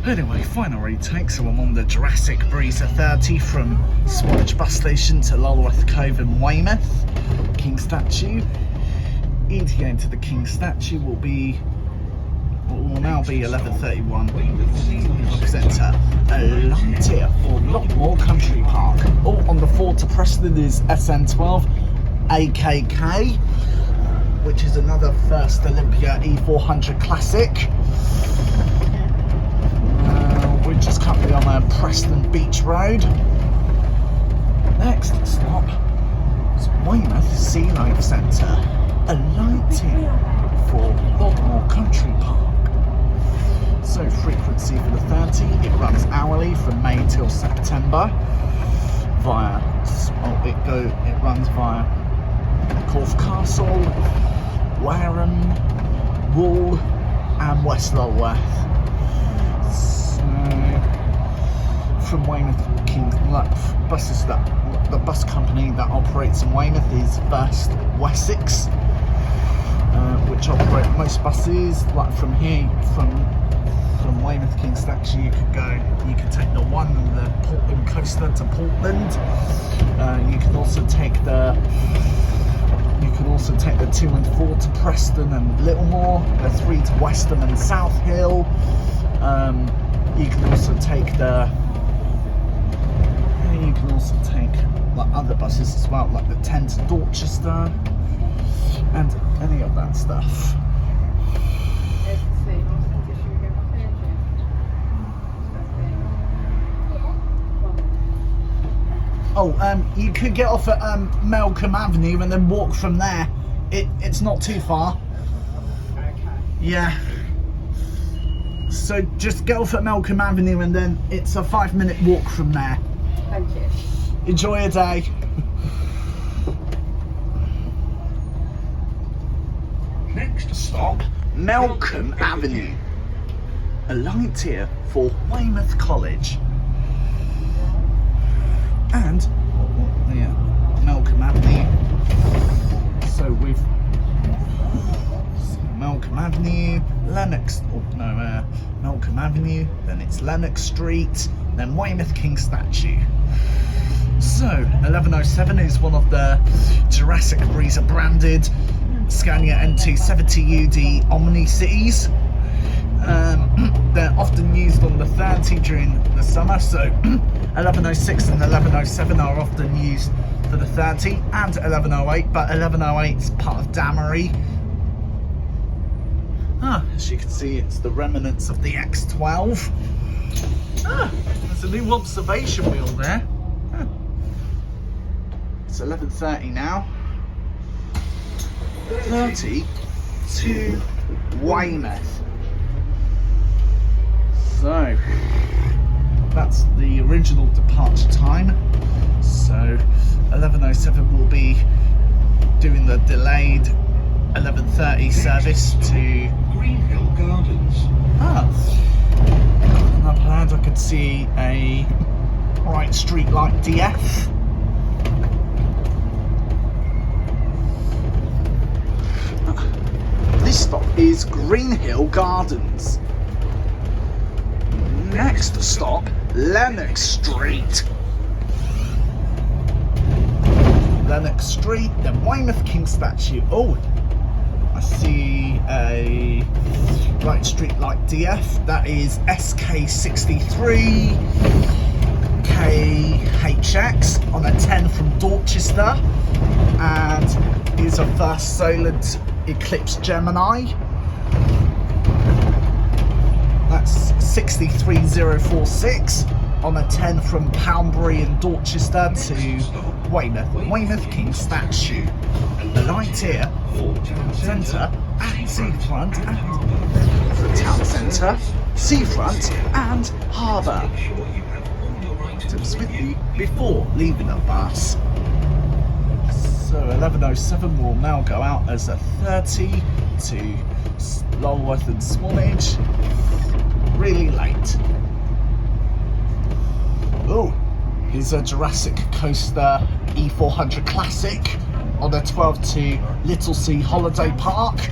Anyway, final retake, so I'm on the Jurassic Breezer 30 from Swanage Bus Station to Lulworth Cove in Weymouth. King Statue. ETA into the King Statue will now be 11:31. Centre. A light here for Lockmore Country Park. Oh, on the 4 to Preston is SN12 AKK, which is another First Olympia E400 Classic. We're just currently on Preston Beach Road. Next stop is Weymouth Sea Life Centre. A light here for Lockmore Country Park. So frequency for the 30, it runs hourly from May till September via, it runs via Corfe Castle, Wareham, Wool and West Lulworth. From Weymouth King buses, the bus company that operates in Weymouth is First Wessex, which operate most buses. Like from here, from Weymouth King Statue, you could take the 1 and the Portland Coaster to Portland. You can also take the 2 and 4 to Preston and Littlemore. The 3 to Westham and South Hill. You can also take like other buses as well, like the 10 to Dorchester and any of that stuff. Oh, you could get off at Malcolm Avenue and then walk from there. It's not too far. Yeah. So just get off at Malcolm Avenue and then it's a 5-minute walk from there. Thank you. Enjoy your day. Next stop, Malcolm Avenue. A light here for Weymouth College. And Malcolm Avenue. So we've Malcolm Avenue, Malcolm Avenue, then it's Lennox Street, then Weymouth King Statue. So 1107 is one of the Jurassic Breezer branded Scania N270UD OMNICities. They're often used on the 30 during the summer, so 1106 and 1107 are often used for the 30 and 1108, but 1108 is part of Damery. As you can see, it's the remnants of the X12. There's a new observation wheel there. It's 11:30 now. 30 to Weymouth. So that's the original departure time. So 1107 will be doing the delayed 11:30 service to Greenhill Gardens. On that plan I could see a bright street light DF. This stop is Greenhill Gardens. Next stop, Lennox Street. Lennox Street, then Weymouth King Statue. Oh, I see a bright street light DF. That is SK63 KHX on a 10 from Dorchester, and is a First Solent Eclipse Gemini. That's 63046 on a 10 from Poundbury and Dorchester to Weymouth King Statue. The light here for town centre and seafront, and the town centre, seafront and harbour. Tips with you before leaving the bus. So 1107 will now go out as a 30 to Lulworth and Swanage. Really late. Oh, here's a Jurassic Coaster E400 Classic on a 12 to Littlesea Holiday Park.